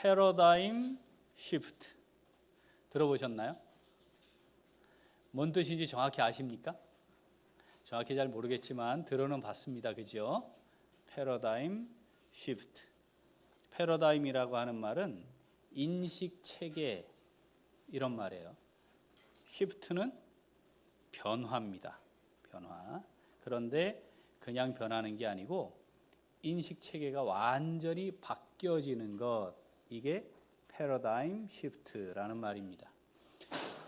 패러다임 시프트 들어보셨나요? 뭔 뜻인지 정확히 아십니까? 정확히 잘 모르겠지만 들어는 봤습니다. 그죠? 패러다임 시프트. 패러다임이라고 하는 말은 인식 체계 이런 말이에요. 시프트는 변화입니다. 변화. 그런데 그냥 변하는 게 아니고 인식 체계가 완전히 바뀌어지는 것, 이게 패러다임 시프트라는 말입니다.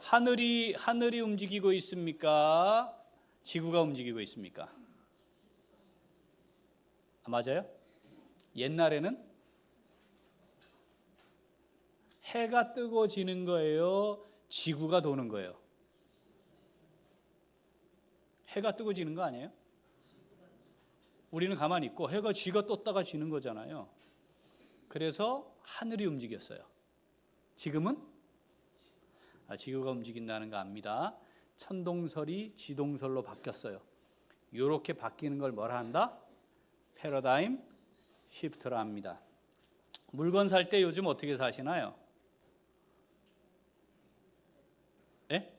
하늘이 움직이고 있습니까? 지구가 움직이고 있습니까? 맞아요? 옛날에는 해가 뜨고 지는 거예요? 지구가 도는 거예요? 해가 뜨고 지는 거 아니에요? 우리는 가만히 있고 해가 쥐가 떴다가 지는 거잖아요. 그래서 하늘이 움직였어요. 지금은 지구가 움직인다는 거 압니다. 천동설이 지동설로 바뀌었어요. 이렇게 바뀌는 걸 뭐라 한다? 패러다임 시프트라 합니다. 물건 살 때 요즘 어떻게 사시나요? 예?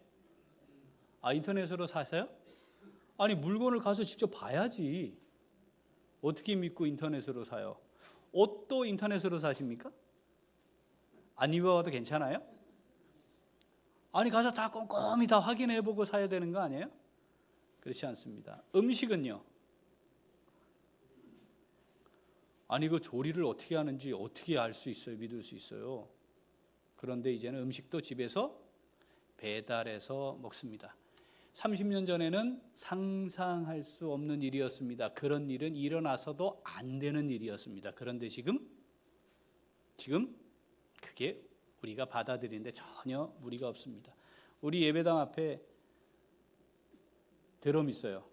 인터넷으로 사세요? 아니, 물건을 가서 직접 봐야지. 어떻게 믿고 인터넷으로 사요? 옷도 인터넷으로 사십니까? 안 입어봐도 괜찮아요? 아니, 가서 다 꼼꼼히 다 확인해보고 사야 되는 거 아니에요? 그렇지 않습니다. 음식은요? 아니, 그 조리를 어떻게 하는지 어떻게 알 수 있어요? 믿을 수 있어요? 그런데 이제는 음식도 집에서 배달해서 먹습니다. 30년 전에는 상상할 수 없는 일이었습니다. 그런 일은 일어나서도 안 되는 일이었습니다. 그런데 지금 그게 우리가 받아들이는데 전혀 무리가 없습니다. 우리 예배당 앞에 드럼 있어요.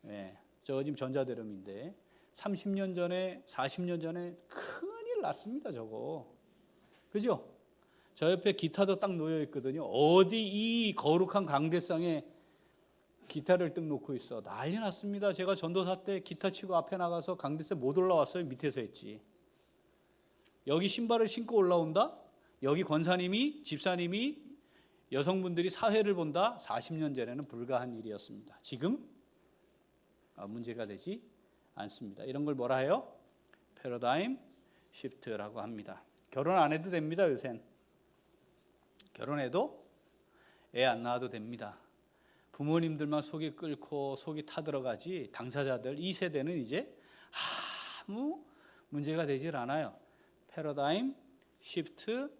네, 저거 지금 전자드럼인데 30년 전에 40년 전에 큰일 났습니다. 저거. 그죠? 저 옆에 기타도 딱 놓여 있거든요. 어디 이 거룩한 강대상에 기타를 뜩 놓고 있어. 난리 났습니다. 제가 전도사 때 기타 치고 앞에 나가서 강대상 못 올라왔어요. 밑에서 했지. 여기 신발을 신고 올라온다? 여기 권사님이, 집사님이, 여성분들이 사회를 본다? 40년 전에는 불가한 일이었습니다. 지금 문제가 되지 않습니다. 이런 걸 뭐라 해요? 패러다임 시프트라고 합니다. 결혼 안 해도 됩니다. 요샌. 결혼해도 애 안 낳아도 됩니다. 부모님들만 속이 끓고 속이 타들어가지 당사자들 이 세대는 이제 아무 문제가 되질 않아요. 패러다임 시프트,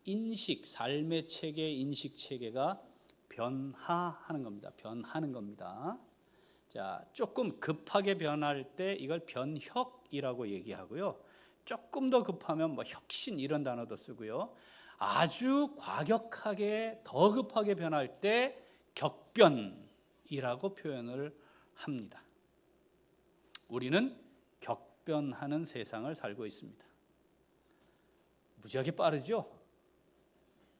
인식, 삶의 체계, 인식 체계가 변화하는 겁니다. 변하는 겁니다. 자, 조금 급하게 변할 때 이걸 변혁이라고 얘기하고요. 조금 더 급하면 뭐 혁신 이런 단어도 쓰고요. 아주 과격하게 더 급하게 변할 때 격변이라고 표현을 합니다. 우리는 격변하는 세상을 살고 있습니다. 무지하게 빠르죠?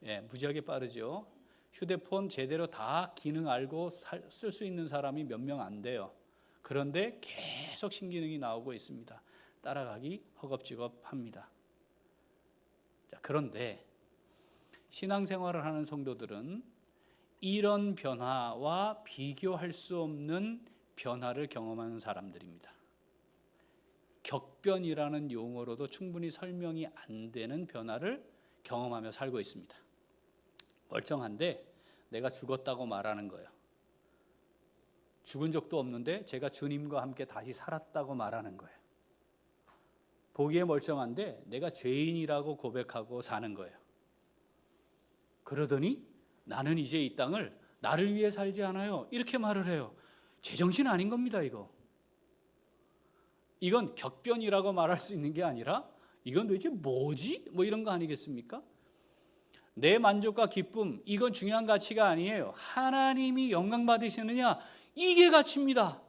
예, 무지하게 빠르죠. 휴대폰 제대로 다 기능 알고 쓸 수 있는 사람이 몇 명 안 돼요. 그런데 계속 신기능이 나오고 있습니다. 따라가기 허겁지겁합니다. 자, 그런데 신앙생활을 하는 성도들은 이런 변화와 비교할 수 없는 변화를 경험하는 사람들입니다. 격변이라는 용어로도 충분히 설명이 안 되는 변화를 경험하며 살고 있습니다. 멀쩡한데 내가 죽었다고 말하는 거예요. 죽은 적도 없는데 제가 주님과 함께 다시 살았다고 말하는 거예요. 보기에 멀쩡한데 내가 죄인이라고 고백하고 사는 거예요. 그러더니 나는 이제 이 땅을 나를 위해 살지 않아요. 이렇게 말을 해요. 제정신 아닌 겁니다, 이거. 이건 격변이라고 말할 수 있는 게 아니라 이건 도대체 뭐지? 뭐 이런 거 아니겠습니까? 내 만족과 기쁨, 이건 중요한 가치가 아니에요. 하나님이 영광 받으시느냐, 이게 가치입니다.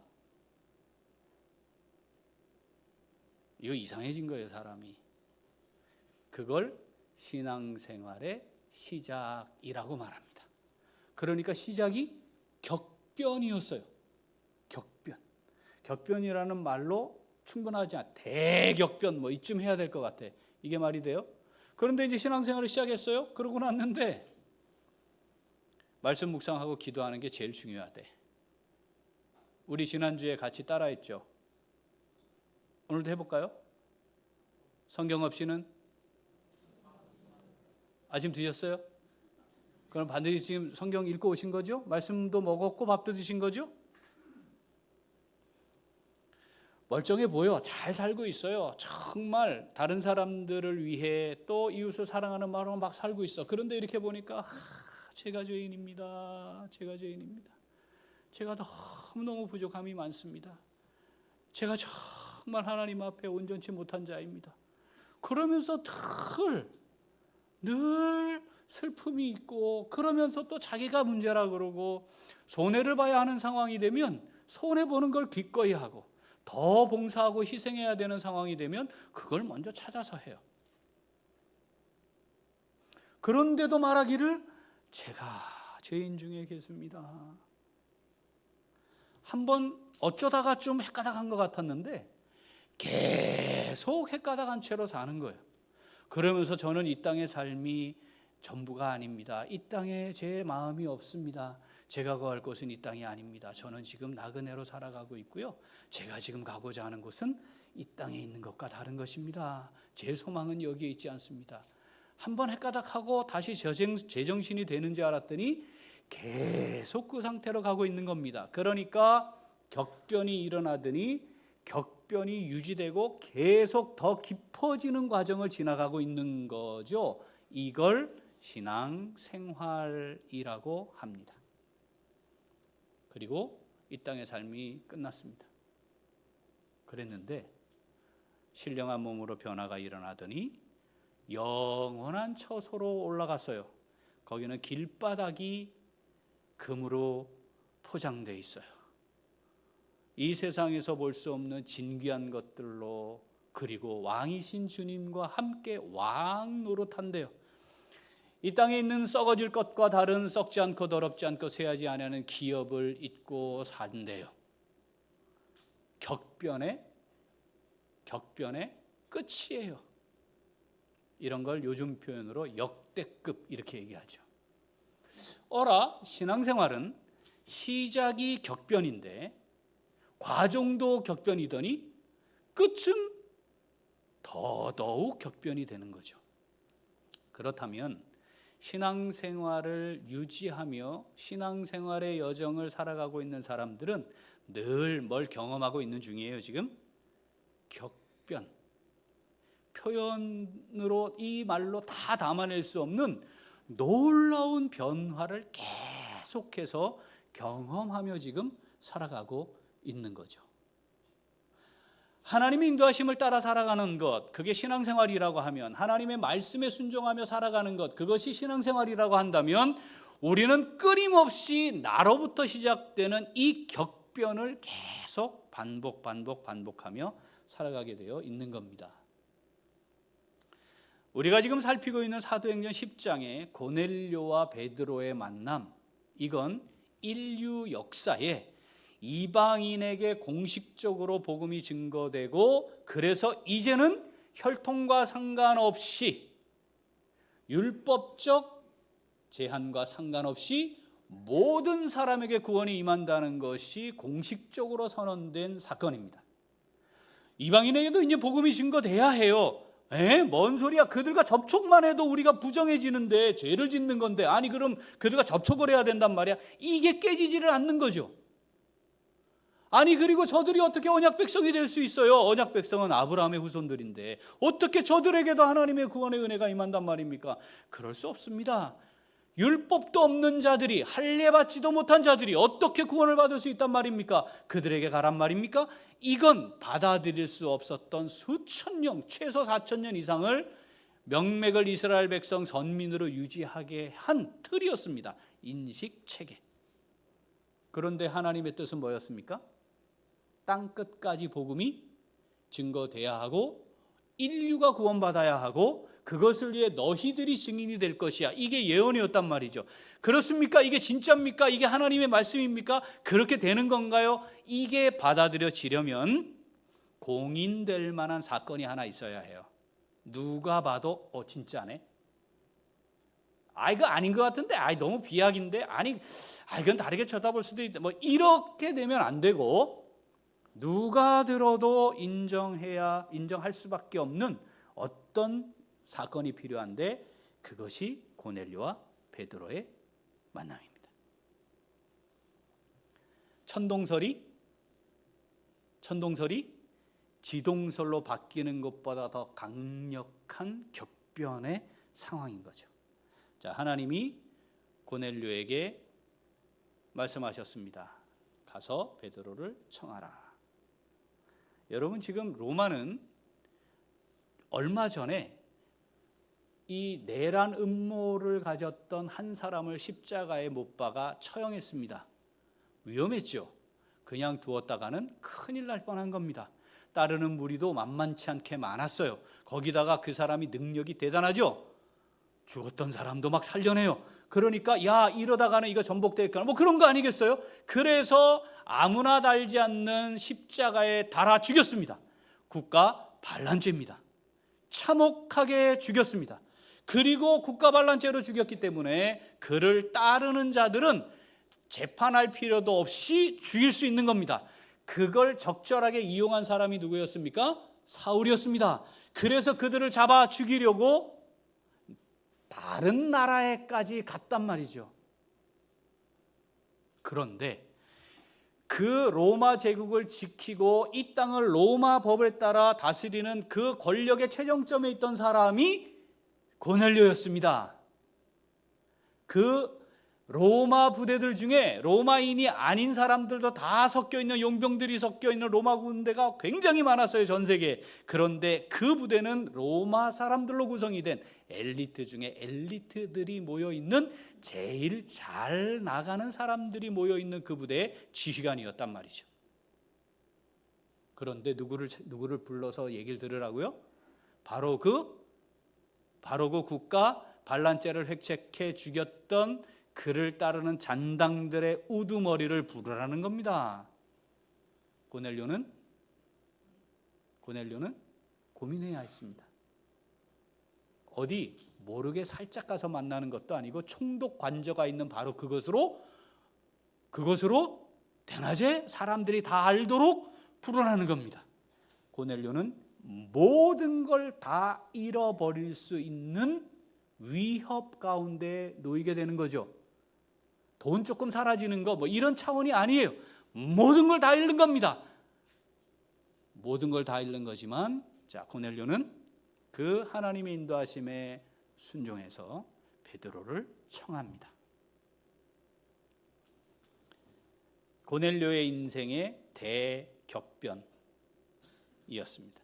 이거 이상해진 거예요, 사람이. 그걸 신앙생활의 시작이라고 말합니다. 그러니까 시작이 격변이었어요. 격변. 격변이라는 말로 충분하지 않아. 대격변 뭐 이쯤 해야 될 것 같아. 이게 말이 돼요? 그런데 이제 신앙생활을 시작했어요. 그러고 났는데 말씀 묵상하고 기도하는 게 제일 중요하대. 우리 지난주에 같이 따라했죠. 오늘도 해볼까요? 성경 없이는 아침 드셨어요? 그럼 반드시 지금 성경 읽고 오신 거죠? 말씀도 먹었고 밥도 드신 거죠? 멀쩡해 보여. 잘 살고 있어요. 정말 다른 사람들을 위해 또 이웃을 사랑하는 마음으로 막 살고 있어. 그런데 이렇게 보니까 제가 죄인입니다. 제가 죄인입니다. 제가 너무너무 부족함이 많습니다. 제가 정말 하나님 앞에 온전치 못한 자입니다. 그러면서 늘 슬픔이 있고, 그러면서 또 자기가 문제라 그러고, 손해를 봐야 하는 상황이 되면 손해보는 걸 기꺼이 하고, 더 봉사하고 희생해야 되는 상황이 되면 그걸 먼저 찾아서 해요. 그런데도 말하기를 제가 죄인 중에 계십니다. 한번 어쩌다가 좀 헷가닥한 것 같았는데 계속 헷가닥한 채로 사는 거예요. 그러면서 저는 이 땅의 삶이 전부가 아닙니다. 이 땅에 제 마음이 없습니다. 제가 거할 곳은 이 땅이 아닙니다. 저는 지금 나그네로 살아가고 있고요. 제가 지금 가고자 하는 곳은 이 땅에 있는 것과 다른 것입니다. 제 소망은 여기에 있지 않습니다. 한번 헷가닥하고 다시 제정신이 되는 줄 알았더니 계속 그 상태로 가고 있는 겁니다. 그러니까 격변이 일어나더니 격변이 유지되고 계속 더 깊어지는 과정을 지나가고 있는 거죠. 이걸 신앙생활이라고 합니다. 그리고 이 땅의 삶이 끝났습니다. 그랬는데 신령한 몸으로 변화가 일어나더니 영원한 처소로 올라갔어요. 거기는 길바닥이 금으로 포장되어 있어요. 이 세상에서 볼 수 없는 진귀한 것들로, 그리고 왕이신 주님과 함께 왕 노릇한대요. 이 땅에 있는 썩어질 것과 다른 썩지 않고 더럽지 않고 쇠하지 않는 기업을 잊고 산대요. 격변의 끝이에요. 이런 걸 요즘 표현으로 역대급 이렇게 얘기하죠. 어라, 신앙생활은 시작이 격변인데 과정도 격변이더니 끝은 더더욱 격변이 되는 거죠. 그렇다면 신앙생활을 유지하며 신앙생활의 여정을 살아가고 있는 사람들은 늘 뭘 경험하고 있는 중이에요. 지금 격변, 표현으로 이 말로 다 담아낼 수 없는 놀라운 변화를 계속해서 경험하며 지금 살아가고 있는 거죠. 하나님의 인도하심을 따라 살아가는 것, 그게 신앙생활이라고 하면, 하나님의 말씀에 순종하며 살아가는 것, 그것이 신앙생활이라고 한다면, 우리는 끊임없이 나로부터 시작되는 이 격변을 계속 반복하며 살아가게 되어 있는 겁니다. 우리가 지금 살피고 있는 사도행전 10장의 고넬료와 베드로의 만남, 이건 인류 역사에 이방인에게 공식적으로 복음이 증거되고, 그래서 이제는 혈통과 상관없이, 율법적 제한과 상관없이 모든 사람에게 구원이 임한다는 것이 공식적으로 선언된 사건입니다. 이방인에게도 이제 복음이 증거돼야 해요. 뭔 소리야? 그들과 접촉만 해도 우리가 부정해지는데, 죄를 짓는 건데, 아니 그럼 그들과 접촉을 해야 된단 말이야. 이게 깨지지를 않는 거죠. 아니 그리고 저들이 어떻게 언약 백성이 될 수 있어요? 언약 백성은 아브라함의 후손들인데 어떻게 저들에게도 하나님의 구원의 은혜가 임한단 말입니까? 그럴 수 없습니다. 율법도 없는 자들이, 할례 받지도 못한 자들이 어떻게 구원을 받을 수 있단 말입니까? 그들에게 가란 말입니까? 이건 받아들일 수 없었던 수천 년, 최소 4천 년 이상을 명맥을 이스라엘 백성 선민으로 유지하게 한 틀이었습니다. 인식 체계. 그런데 하나님의 뜻은 뭐였습니까? 땅 끝까지 복음이 증거돼야 하고 인류가 구원받아야 하고 그것을 위해 너희들이 증인이 될 것이야. 이게 예언이었단 말이죠. 그렇습니까? 이게 진짜입니까? 이게 하나님의 말씀입니까? 그렇게 되는 건가요? 이게 받아들여지려면 공인될 만한 사건이 하나 있어야 해요. 누가 봐도 진짜네. 이거 아닌 것 같은데, 너무 비약인데, 이건 다르게 쳐다볼 수도 있다. 뭐 이렇게 되면 안 되고, 누가 들어도 인정할 수밖에 없는 어떤 사건이 필요한데, 그것이 고넬료와 베드로의 만남입니다. 천동설이 지동설로 바뀌는 것보다 더 강력한 격변의 상황인 거죠. 자, 하나님이 고넬료에게 말씀하셨습니다. 가서 베드로를 청하라. 여러분, 지금 로마는 얼마 전에 이 내란 음모를 가졌던 한 사람을 십자가에 못 박아 처형했습니다. 위험했죠. 그냥 두었다가는 큰일 날 뻔한 겁니다. 따르는 무리도 만만치 않게 많았어요. 거기다가 그 사람이 능력이 대단하죠. 죽었던 사람도 막 살려내요. 그러니까 이러다가는 이거 전복될까, 뭐 그런 거 아니겠어요? 그래서 아무나 달지 않는 십자가에 달아 죽였습니다. 국가 반란죄입니다. 참혹하게 죽였습니다. 그리고 국가 반란죄로 죽였기 때문에 그를 따르는 자들은 재판할 필요도 없이 죽일 수 있는 겁니다. 그걸 적절하게 이용한 사람이 누구였습니까? 사울이었습니다. 그래서 그들을 잡아 죽이려고 다른 나라에까지 갔단 말이죠. 그런데 그 로마 제국을 지키고 이 땅을 로마 법에 따라 다스리는 그 권력의 최정점에 있던 사람이 고넬료였습니다. 그 로마 부대들 중에 로마인이 아닌 사람들도 다 섞여 있는, 용병들이 섞여 있는 로마 군대가 굉장히 많았어요, 전 세계에. 그런데 그 부대는 로마 사람들로 구성이 된 엘리트 중에 엘리트들이 모여 있는, 제일 잘 나가는 사람들이 모여 있는 그 부대의 지휘관이었단 말이죠. 그런데 누구를 불러서 얘기를 들으라고요? 바로 그 국가 반란죄를 획책해 죽였던 그를 따르는 잔당들의 우두머리를 부르라는 겁니다. 고넬료는 고민해야 했습니다. 어디 모르게 살짝 가서 만나는 것도 아니고 총독 관저가 있는 바로 그것으로 대낮에 사람들이 다 알도록 부르라는 겁니다. 고넬료는 모든 걸 다 잃어버릴 수 있는 위협 가운데 놓이게 되는 거죠. 돈 조금 사라지는 거, 뭐 이런 차원이 아니에요. 모든 걸 다 잃는 겁니다. 모든 걸 다 잃는 거지만, 자, 고넬료는 그 하나님의 인도하심에 순종해서 베드로를 청합니다. 고넬료의 인생의 대격변이었습니다.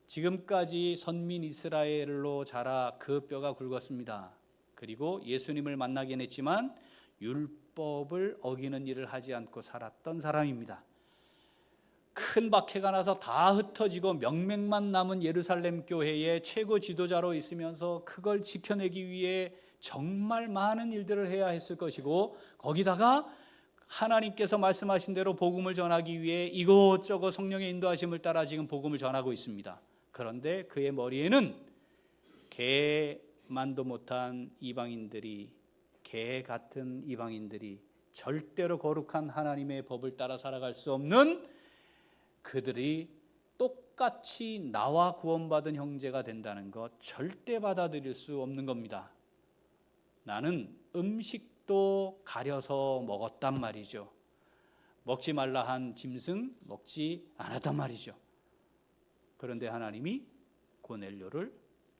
지금까지 선민 이스라엘로 자라 그 뼈가 굵었습니다. 그리고 예수님을 만나긴 했지만 율법을 어기는 일을 하지 않고 살았던 사람입니다. 큰 박해가 나서 다 흩어지고 명맥만 남은 예루살렘 교회의 최고 지도자로 있으면서 그걸 지켜내기 위해 정말 많은 일들을 해야 했을 것이고, 거기다가 하나님께서 말씀하신 대로 복음을 전하기 위해 이곳저곳 성령의 인도하심을 따라 지금 복음을 전하고 있습니다. 그런데 그의 머리에는 개만도 못한 이방인들이, 개 같은 이방인들이, 절대로 거룩한 하나님의 법을 따라 살아갈 수 없는 그들이 똑같이 나와 구원받은 형제가 된다는 것 절대 받아들일 수 없는 겁니다. 나는 음식도 가려서 먹었단 말이죠. 먹지 말라 한 짐승 먹지 않았단 말이죠. 그런데 하나님이 고넬료를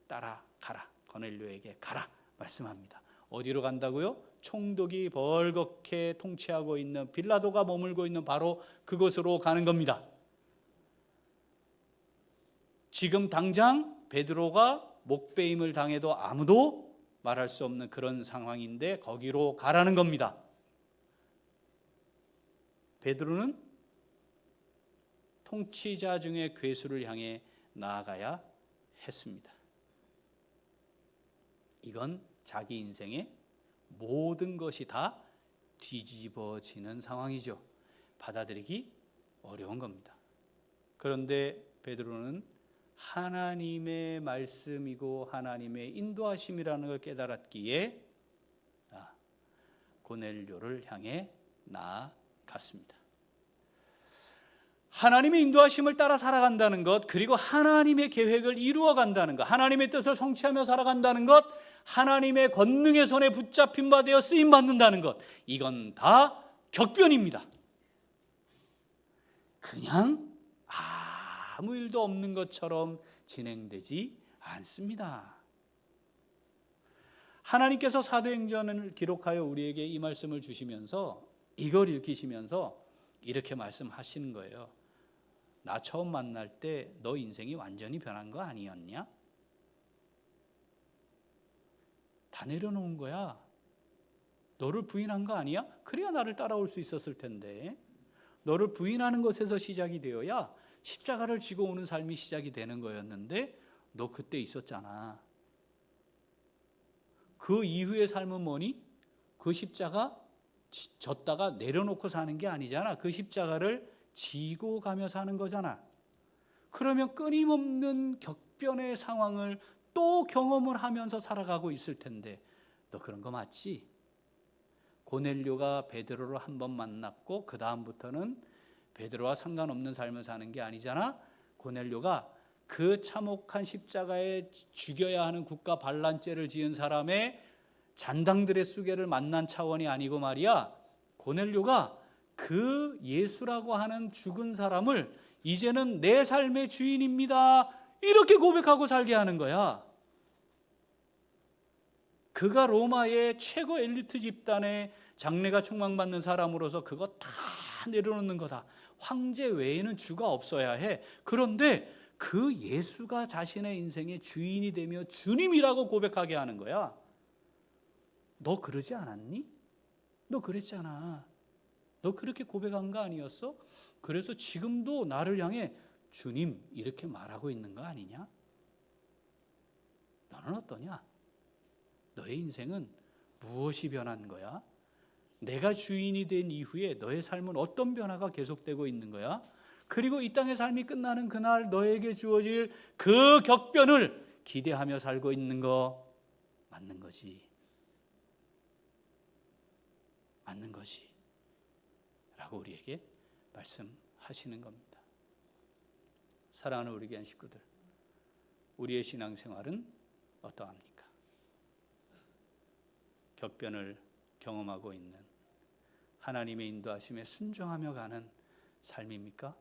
따라가라, 고넬료에게 가라 말씀합니다. 어디로 간다고요? 총독이 벌겋게 통치하고 있는, 빌라도가 머물고 있는 바로 그곳으로 가는 겁니다. 지금 당장 베드로가 목베임을 당해도 아무도 말할 수 없는 그런 상황인데 거기로 가라는 겁니다. 베드로는 통치자 중에 괴수를 향해 나아가야 했습니다. 이건 자기 인생의 모든 것이 다 뒤집어지는 상황이죠. 받아들이기 어려운 겁니다. 그런데 베드로는 하나님의 말씀이고 하나님의 인도하심이라는 걸 깨달았기에 고넬료를 향해 나아갔습니다. 하나님의 인도하심을 따라 살아간다는 것, 그리고 하나님의 계획을 이루어간다는 것, 하나님의 뜻을 성취하며 살아간다는 것, 하나님의 권능의 손에 붙잡힌 바 되어 쓰임받는다는 것, 이건 다 격변입니다. 그냥 아무 일도 없는 것처럼 진행되지 않습니다. 하나님께서 사도행전을 기록하여 우리에게 이 말씀을 주시면서, 이걸 읽히시면서 이렇게 말씀하시는 거예요. 나 처음 만날 때 너 인생이 완전히 변한 거 아니었냐? 다 내려놓은 거야. 너를 부인한 거 아니야? 그래야 나를 따라올 수 있었을 텐데. 너를 부인하는 것에서 시작이 되어야 십자가를 지고 오는 삶이 시작이 되는 거였는데 너 그때 있었잖아. 그 이후의 삶은 뭐니? 그 십자가 졌다가 내려놓고 사는 게 아니잖아. 그 십자가를 지고 가며 사는 거잖아. 그러면 끊임없는 격변의 상황을 또 경험을 하면서 살아가고 있을 텐데 너 그런 거 맞지? 고넬료가 베드로를 한 번 만났고 그 다음부터는 베드로와 상관없는 삶을 사는 게 아니잖아. 고넬료가 그 참혹한 십자가에 죽여야 하는 국가 반란죄를 지은 사람의 잔당들의 수계를 만난 차원이 아니고 말이야. 고넬료가 그 예수라고 하는 죽은 사람을 이제는 내 삶의 주인입니다, 이렇게 고백하고 살게 하는 거야. 그가 로마의 최고 엘리트 집단의 장래가 촉망받는 사람으로서 그거 다 내려놓는 거다. 황제 외에는 주가 없어야 해. 그런데 그 예수가 자신의 인생의 주인이 되며 주님이라고 고백하게 하는 거야. 너 그러지 않았니? 너 그랬잖아. 너 그렇게 고백한 거 아니었어? 그래서 지금도 나를 향해 주님 이렇게 말하고 있는 거 아니냐? 너는 어떠냐? 너의 인생은 무엇이 변한 거야? 내가 주인이 된 이후에 너의 삶은 어떤 변화가 계속되고 있는 거야? 그리고 이 땅의 삶이 끝나는 그날 너에게 주어질 그 격변을 기대하며 살고 있는 거 맞는 거지. 맞는 것이 라고 우리에게 말씀하시는 겁니다. 사랑하는 우리 교회 식구들, 우리의 신앙생활은 어떠합니까? 격변을 경험하고 있는 하나님의 인도하심에 순종하며 가는 삶입니까?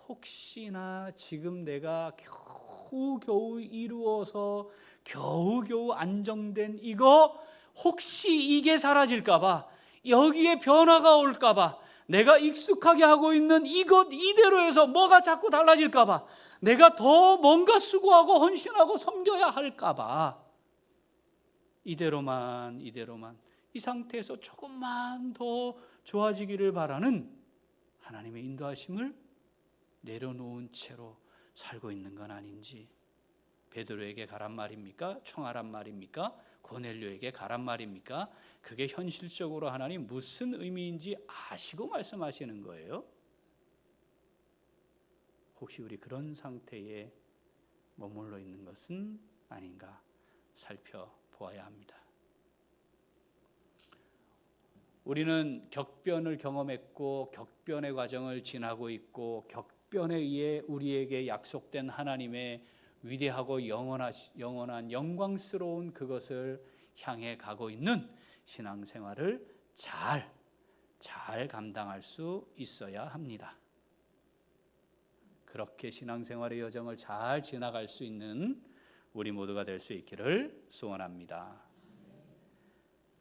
혹시나 지금 내가 겨우겨우 이루어서 겨우겨우 안정된 이거 혹시 이게 사라질까 봐, 여기에 변화가 올까 봐, 내가 익숙하게 하고 있는 이것 이대로에서 뭐가 자꾸 달라질까 봐, 내가 더 뭔가 수고하고 헌신하고 섬겨야 할까 봐 이대로만 이 상태에서 조금만 더 좋아지기를 바라는 하나님의 인도하심을 내려놓은 채로 살고 있는 건 아닌지. 베드로에게 가란 말입니까? 청하란 말입니까? 고넬료에게 가란 말입니까? 그게 현실적으로 하나님 무슨 의미인지 아시고 말씀하시는 거예요? 혹시 우리 그런 상태에 머물러 있는 것은 아닌가 살펴보아야 합니다. 우리는 격변을 경험했고 격변의 과정을 지나고 있고 격변에 의해 우리에게 약속된 하나님의 위대하고 영원한 영광스러운 그것을 향해 가고 있는 신앙생활을 잘 감당할 수 있어야 합니다. 그렇게 신앙생활의 여정을 잘 지나갈 수 있는 우리 모두가 될 수 있기를 소원합니다.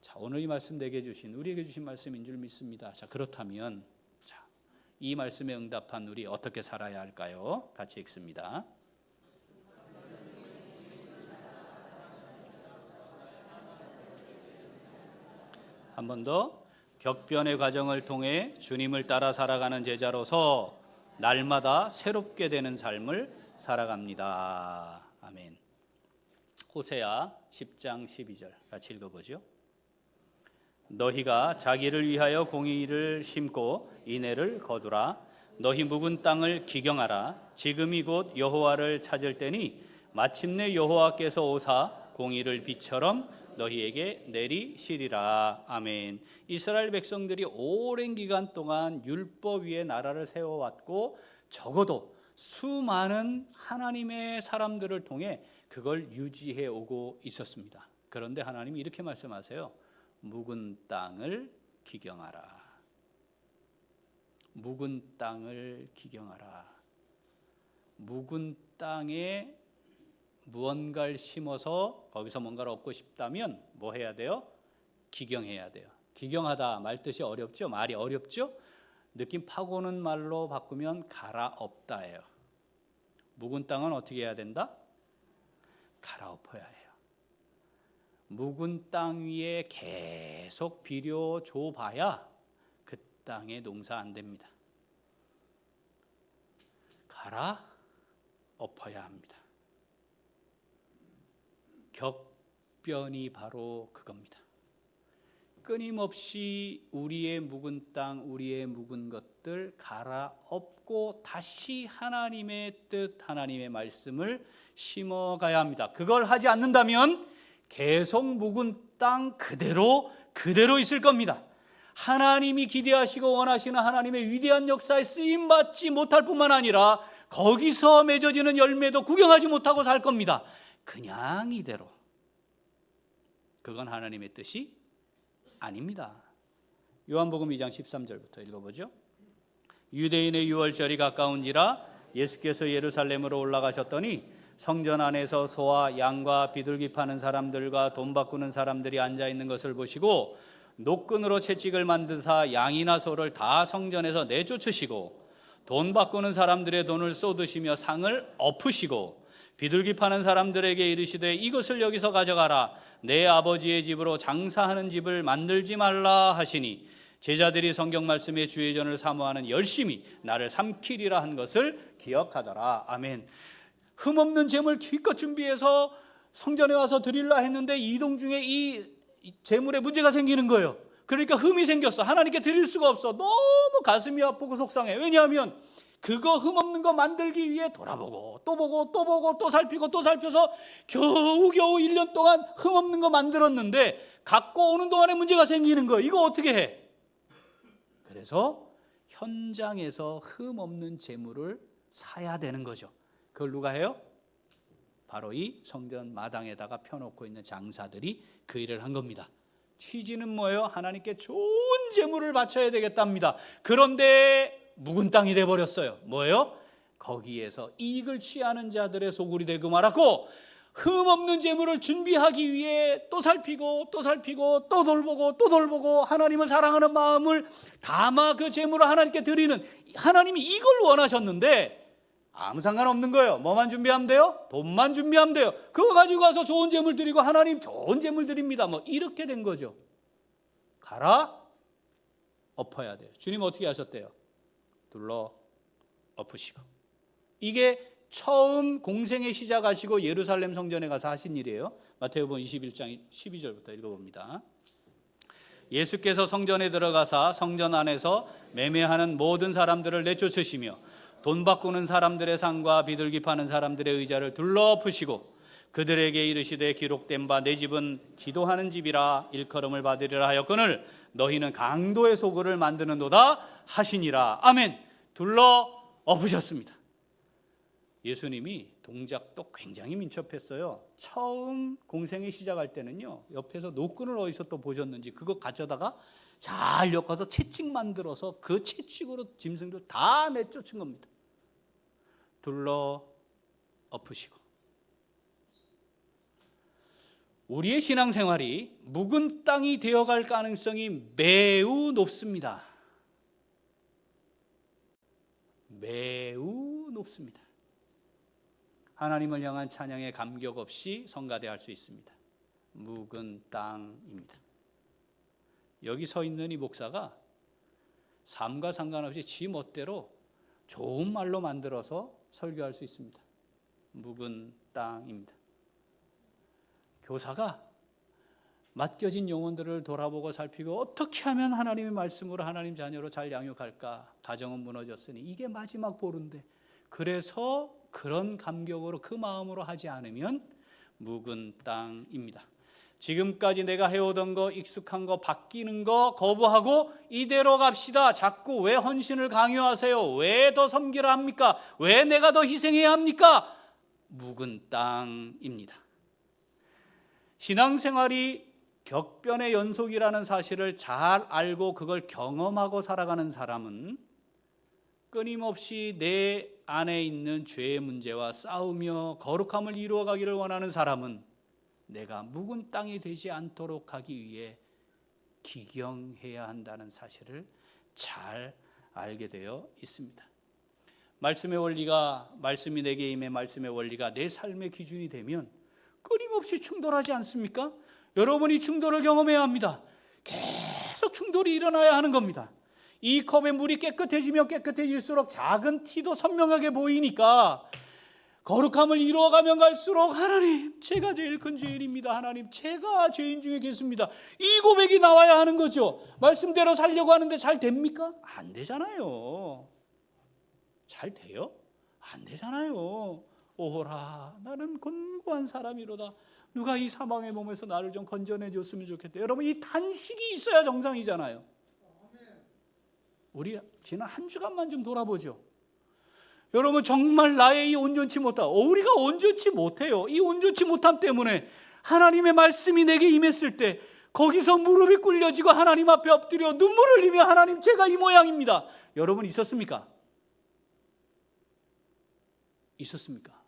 자, 오늘 이 말씀 내게 주신, 우리에게 주신 말씀인 줄 믿습니다. 자, 그렇다면 이 말씀에 응답한 우리 어떻게 살아야 할까요? 같이 읽습니다. 한 번 더. 격변의 과정을 통해 주님을 따라 살아가는 제자로서 날마다 새롭게 되는 삶을 살아갑니다. 아멘. 호세아 10장 12절 같이 읽어보죠. 너희가 자기를 위하여 공의를 심고 인애를 거두라. 너희 묵은 땅을 기경하라. 지금이 곧 여호와를 찾을 때니 마침내 여호와께서 오사 공의를 비처럼 너희에게 내리시리라. 아멘. 이스라엘 백성들이 오랜 기간 동안 율법 위에 나라를 세워왔고 적어도 수많은 하나님의 사람들을 통해 그걸 유지해 오고 있었습니다. 그런데 하나님이 이렇게 말씀하세요. 묵은 땅을 기경하라. 묵은 땅을 기경하라. 묵은 땅에 무언가를 심어서 거기서 뭔가를 얻고 싶다면 뭐 해야 돼요? 기경해야 돼요. 기경하다 말 뜻이 어렵죠? 말이 어렵죠? 느낌 파고는 말로 바꾸면 갈아엎다예요. 묵은 땅은 어떻게 해야 된다? 갈아엎어야 해요. 묵은 땅 위에 계속 비료 줘봐야 그 땅에 농사 안 됩니다. 갈아엎어야 합니다. 격변이 바로 그겁니다. 끊임없이 우리의 묵은 땅, 우리의 묵은 것들 갈아엎고 다시 하나님의 뜻, 하나님의 말씀을 심어가야 합니다. 그걸 하지 않는다면 계속 묵은 땅 그대로 있을 겁니다. 하나님이 기대하시고 원하시는 하나님의 위대한 역사에 쓰임받지 못할 뿐만 아니라 거기서 맺어지는 열매도 구경하지 못하고 살 겁니다. 그냥 이대로. 그건 하나님의 뜻이 아닙니다. 요한복음 2장 13절부터 읽어보죠. 유대인의 유월절이 가까운지라 예수께서 예루살렘으로 올라가셨더니 성전 안에서 소와 양과 비둘기 파는 사람들과 돈 바꾸는 사람들이 앉아 있는 것을 보시고 노끈으로 채찍을 만드사 양이나 소를 다 성전에서 내쫓으시고 돈 바꾸는 사람들의 돈을 쏟으시며 상을 엎으시고 비둘기 파는 사람들에게 이르시되 이것을 여기서 가져가라. 내 아버지의 집으로 장사하는 집을 만들지 말라 하시니 제자들이 성경 말씀의 주의전을 사모하는 열심히 나를 삼키리라 한 것을 기억하더라. 아멘. 흠없는 재물 기껏 준비해서 성전에 와서 드리려 했는데 이동 중에 이 재물에 문제가 생기는 거예요. 그러니까 흠이 생겼어. 하나님께 드릴 수가 없어. 너무 가슴이 아프고 속상해. 왜냐하면 그거 흠없는 거 만들기 위해 돌아보고 또 보고 또 보고 또 살피고 또 살펴서 겨우겨우 1년 동안 흠없는 거 만들었는데 갖고 오는 동안에 문제가 생기는 거예요. 이거 어떻게 해? 그래서 현장에서 흠없는 재물을 사야 되는 거죠. 그걸 누가 해요? 바로 이 성전 마당에다가 펴놓고 있는 장사들이 그 일을 한 겁니다. 취지는 뭐예요? 하나님께 좋은 재물을 바쳐야 되겠답니다. 그런데 묵은 땅이 돼버렸어요. 뭐예요? 거기에서 이익을 취하는 자들의 소굴이 되고 말았고 흠없는 재물을 준비하기 위해 또 살피고 또 살피고 또 돌보고 또 돌보고 하나님을 사랑하는 마음을 담아 그 재물을 하나님께 드리는, 하나님이 이걸 원하셨는데 아무 상관없는 거예요. 뭐만 준비하면 돼요? 돈만 준비하면 돼요. 그거 가지고 가서 좋은 재물 드리고 하나님 좋은 재물 드립니다. 뭐 이렇게 된 거죠. 갈아 엎어야 돼요. 주님 어떻게 하셨대요? 둘러 엎으시고. 이게 처음 공생의 시작하시고 예루살렘 성전에 가서 하신 일이에요. 마태복음 21장 12절부터 읽어봅니다. 예수께서 성전에 들어가사 성전 안에서 매매하는 모든 사람들을 내쫓으시며 돈 바꾸는 사람들의 상과 비둘기 파는 사람들의 의자를 둘러 엎으시고 그들에게 이르시되 기록된 바 내 집은 기도하는 집이라 일컬음을 받으리라 하였거늘 너희는 강도의 소굴을 만드는도다 하시니라. 아멘. 둘러 엎으셨습니다. 예수님이 동작도 굉장히 민첩했어요. 처음 공생이 시작할 때는요, 옆에서 노끈을 어디서 또 보셨는지 그거 가져다가 잘 엮어서 채찍 만들어서 그 채찍으로 짐승들 다 내쫓은 겁니다. 둘러 엎으시고. 우리의 신앙생활이 묵은 땅이 되어갈 가능성이 매우 높습니다. 매우 높습니다. 하나님을 향한 찬양에 감격 없이 성가대할 수 있습니다. 묵은 땅입니다. 여기 서 있는 이 목사가 삶과 상관없이 지 멋대로 좋은 말로 만들어서 설교할 수 있습니다. 묵은 땅입니다. 교사가 맡겨진 영혼들을 돌아보고 살피고 어떻게 하면 하나님의 말씀으로 하나님 자녀로 잘 양육할까? 가정은 무너졌으니 이게 마지막 보루인데, 그래서 그런 감격으로 그 마음으로 하지 않으면 묵은 땅입니다. 지금까지 내가 해오던 거, 익숙한 거, 바뀌는 거 거부하고 이대로 갑시다. 자꾸 왜 헌신을 강요하세요? 왜 더 섬기라 합니까? 왜 내가 더 희생해야 합니까? 묵은 땅입니다. 신앙생활이 격변의 연속이라는 사실을 잘 알고 그걸 경험하고 살아가는 사람은 끊임없이 내 안에 있는 죄의 문제와 싸우며 거룩함을 이루어가기를 원하는 사람은 내가 묵은 땅이 되지 않도록 하기 위해 기경해야 한다는 사실을 잘 알게 되어 있습니다. 말씀의 원리가, 말씀이 내게 임해 말씀의 원리가 내 삶의 기준이 되면 끊임없이 충돌하지 않습니까? 여러분이 충돌을 경험해야 합니다. 계속 충돌이 일어나야 하는 겁니다. 이 컵의 물이 깨끗해지면 깨끗해질수록 작은 티도 선명하게 보이니까 거룩함을 이루어가면 갈수록 하나님, 제가 제일 큰 죄인입니다. 하나님, 제가 죄인 중에 계십니다. 이 고백이 나와야 하는 거죠. 말씀대로 살려고 하는데 잘 됩니까? 안 되잖아요. 잘 돼요? 안 되잖아요. 오호라, 나는 곤고한 사람이로다. 누가 이 사망의 몸에서 나를 좀 건져내 줬으면 좋겠다. 여러분, 이 단식이 있어야 정상이잖아요. 우리 지난 한 주간만 좀 돌아보죠. 여러분, 정말 나의 이 온전치 못함, 우리가 온전치 못해요. 이 온전치 못함 때문에 하나님의 말씀이 내게 임했을 때 거기서 무릎이 꿇려지고 하나님 앞에 엎드려 눈물을 흘리며 하나님, 제가 이 모양입니다. 여러분, 있었습니까? 있었습니까?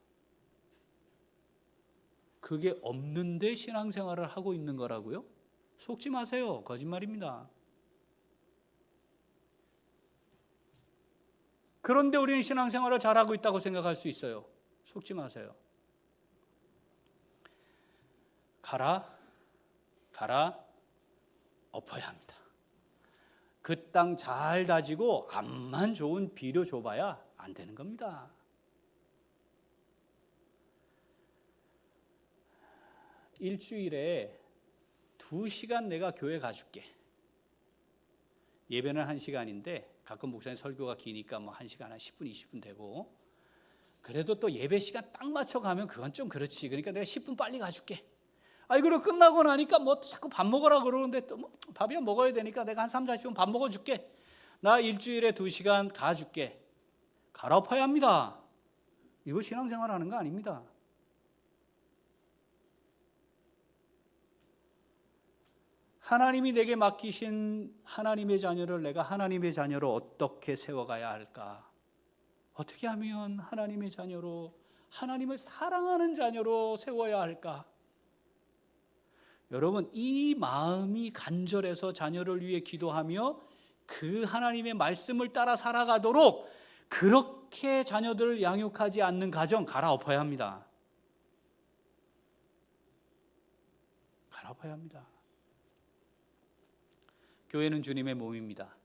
그게 없는데 신앙생활을 하고 있는 거라고요? 속지 마세요. 거짓말입니다. 그런데 우리는 신앙생활을 잘하고 있다고 생각할 수 있어요. 속지 마세요. 가라 엎어야 합니다. 그 땅 잘 다지고 암만 좋은 비료 줘봐야 안 되는 겁니다. 일주일에 2시간 내가 교회 가줄게. 예배는 1시간인데 가끔 목사님 설교가 기니까 뭐 1시간 한 10분 20분 되고, 그래도 또 예배 시간 딱 맞춰 가면 그건 좀 그렇지. 그러니까 내가 10분 빨리 가줄게. 그리고 끝나고 나니까 뭐 자꾸 밥 먹으라 그러는데 또 뭐 밥이야 먹어야 되니까 내가 한 30-40분 밥 먹어줄게. 나 일주일에 2시간 가줄게. 갈아엎어야 합니다. 이거 신앙생활 하는 거 아닙니다. 하나님이 내게 맡기신 하나님의 자녀를 내가 하나님의 자녀로 어떻게 세워가야 할까? 어떻게 하면 하나님의 자녀로, 하나님을 사랑하는 자녀로 세워야 할까? 여러분, 이 마음이 간절해서 자녀를 위해 기도하며 그 하나님의 말씀을 따라 살아가도록 그렇게 자녀들을 양육하지 않는 가정 갈아엎어야 합니다. 갈아엎어야 합니다. 교회는 주님의 몸입니다.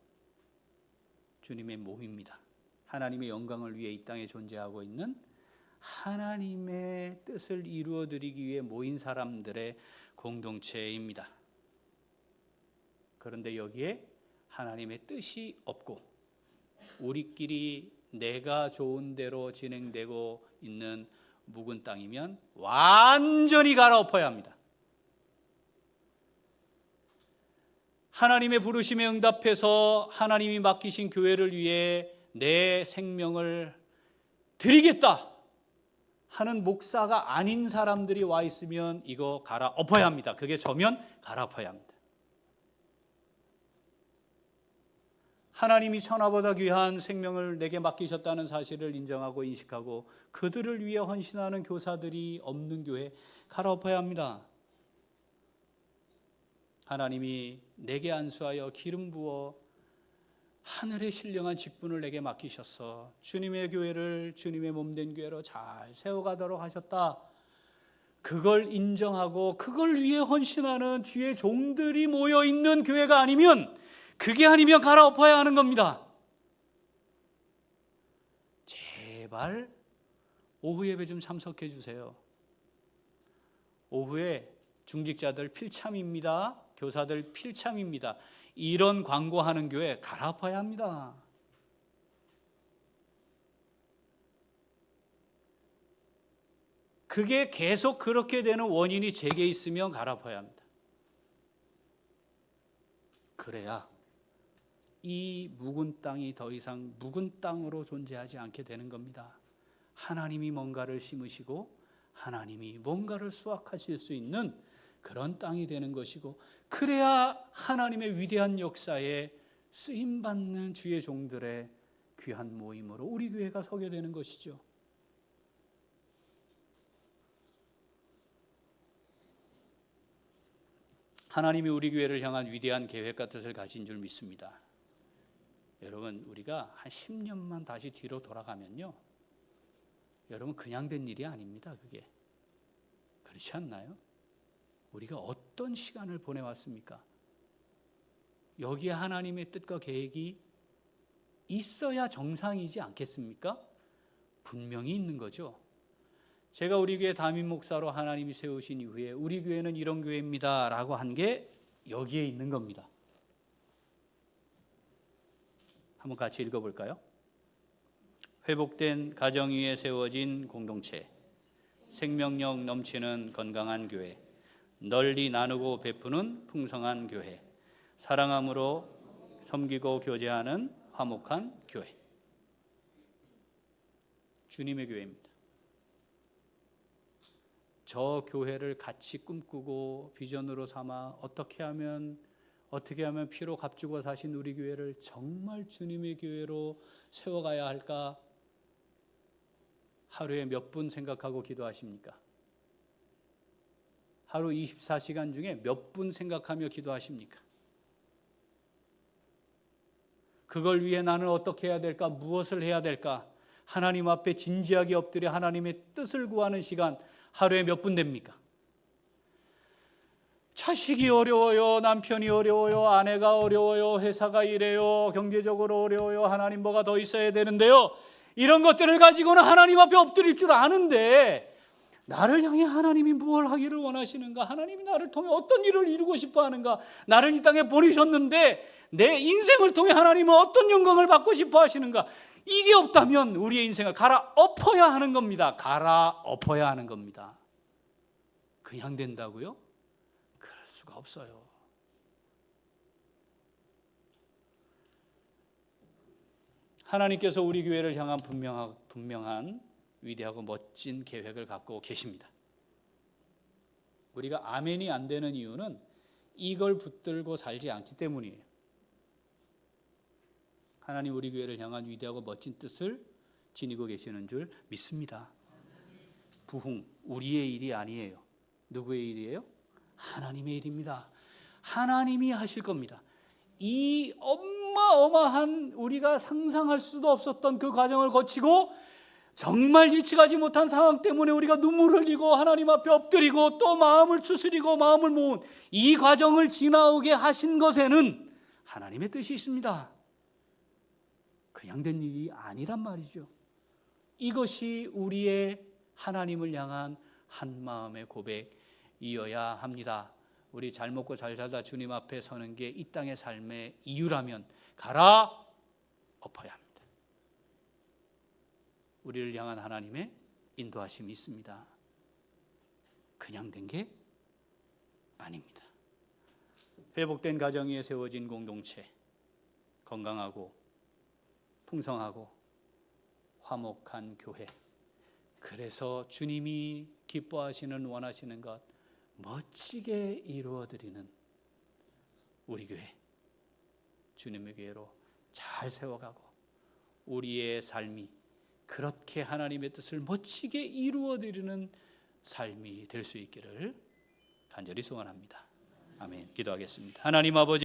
주님의 몸입니다. 하나님의 영광을 위해 이 땅에 존재하고 있는 하나님의 뜻을 이루어드리기 위해 모인 사람들의 공동체입니다. 그런데 여기에 하나님의 뜻이 없고 우리끼리 내가 좋은 대로 진행되고 있는 묵은 땅이면 완전히 갈아엎어야 합니다. 하나님의 부르심에 응답해서 하나님이 맡기신 교회를 위해 내 생명을 드리겠다 하는 목사가 아닌 사람들이 와 있으면 이거 갈아엎어야 합니다. 그게 저면 갈아엎어야 합니다. 하나님이 천하보다 귀한 생명을 내게 맡기셨다는 사실을 인정하고 인식하고 그들을 위해 헌신하는 교사들이 없는 교회 갈아엎어야 합니다. 하나님이 내게 안수하여 기름 부어 하늘의 신령한 직분을 내게 맡기셔서 주님의 교회를 주님의 몸된 교회로 잘 세워가도록 하셨다. 그걸 인정하고 그걸 위해 헌신하는 주의 종들이 모여있는 교회가 아니면, 그게 아니면 갈아엎어야 하는 겁니다. 제발 오후 예배 좀 참석해 주세요. 오후에 중직자들 필참입니다. 교사들 필참입니다. 이런 광고하는 교회 갈아엎어야 합니다. 그게 계속 그렇게 되는 원인이 제게 있으면 갈아엎어야 합니다. 그래야 이 묵은 땅이 더 이상 묵은 땅으로 존재하지 않게 되는 겁니다. 하나님이 뭔가를 심으시고 하나님이 뭔가를 수확하실 수 있는 그런 땅이 되는 것이고, 그래야 하나님의 위대한 역사에 쓰임받는 주의 종들의 귀한 모임으로 우리 교회가 서게 되는 것이죠. 하나님이 우리 교회를 향한 위대한 계획과 뜻을 가진 줄 믿습니다. 여러분, 우리가 한 10년만 다시 뒤로 돌아가면요, 여러분 그냥 된 일이 아닙니다. 그게 그렇지 않나요? 우리가 어떤 시간을 보내왔습니까? 여기에 하나님의 뜻과 계획이 있어야 정상이지 않겠습니까? 분명히 있는 거죠. 제가 우리 교회 담임 목사로 하나님이 세우신 이후에 우리 교회는 이런 교회입니다 라고 한 게 여기에 있는 겁니다. 한번 같이 읽어볼까요? 회복된 가정 위에 세워진 공동체, 생명력 넘치는 건강한 교회, 널리 나누고 베푸는 풍성한 교회, 사랑함으로 섬기고 교제하는 화목한 교회. 주님의 교회입니다. 저 교회를 같이 꿈꾸고 비전으로 삼아 어떻게 하면 피로 값주고 사신 우리 교회를 정말 주님의 교회로 세워가야 할까? 하루에 몇 분 생각하고 기도하십니까? 하루 24시간 중에 몇 분 생각하며 기도하십니까? 그걸 위해 나는 어떻게 해야 될까? 무엇을 해야 될까? 하나님 앞에 진지하게 엎드려 하나님의 뜻을 구하는 시간 하루에 몇 분 됩니까? 자식이 어려워요, 남편이 어려워요, 아내가 어려워요, 회사가 이래요, 경제적으로 어려워요, 하나님 뭐가 더 있어야 되는데요, 이런 것들을 가지고는 하나님 앞에 엎드릴 줄 아는데, 나를 향해 하나님이 무엇을 하기를 원하시는가, 하나님이 나를 통해 어떤 일을 이루고 싶어 하는가, 나를 이 땅에 보내셨는데 내 인생을 통해 하나님은 어떤 영광을 받고 싶어 하시는가, 이게 없다면 우리의 인생을 갈아엎어야 하는 겁니다. 갈아엎어야 하는 겁니다. 그냥 된다고요? 그럴 수가 없어요. 하나님께서 우리 교회를 향한 분명한 위대하고 멋진 계획을 갖고 계십니다. 우리가 아멘이 안 되는 이유는 이걸 붙들고 살지 않기 때문이에요. 하나님 우리 교회를 향한 위대하고 멋진 뜻을 지니고 계시는 줄 믿습니다. 부흥, 우리의 일이 아니에요. 누구의 일이에요? 하나님의 일입니다. 하나님이 하실 겁니다. 이 어마어마한 우리가 상상할 수도 없었던 그 과정을 거치고 정말 예측하지 못한 상황 때문에 우리가 눈물을 흘리고 하나님 앞에 엎드리고 또 마음을 추스리고 마음을 모은 이 과정을 지나오게 하신 것에는 하나님의 뜻이 있습니다. 그냥 된 일이 아니란 말이죠. 이것이 우리의 하나님을 향한 한 마음의 고백이어야 합니다. 우리 잘 먹고 잘 살다 주님 앞에 서는 게 이 땅의 삶의 이유라면 갈아엎어야 합니다. 우리를 향한 하나님의 인도하심이 있습니다. 그냥 된 게 아닙니다. 회복된 가정 위에 세워진 공동체, 건강하고 풍성하고 화목한 교회, 그래서 주님이 기뻐하시는 원하시는 것 멋지게 이루어드리는 우리 교회, 주님의 교회로 잘 세워가고 우리의 삶이 그렇게 하나님의 뜻을 멋지게 이루어드리는 삶이 될 수 있기를 간절히 소원합니다. 아멘. 기도하겠습니다. 하나님 아버지,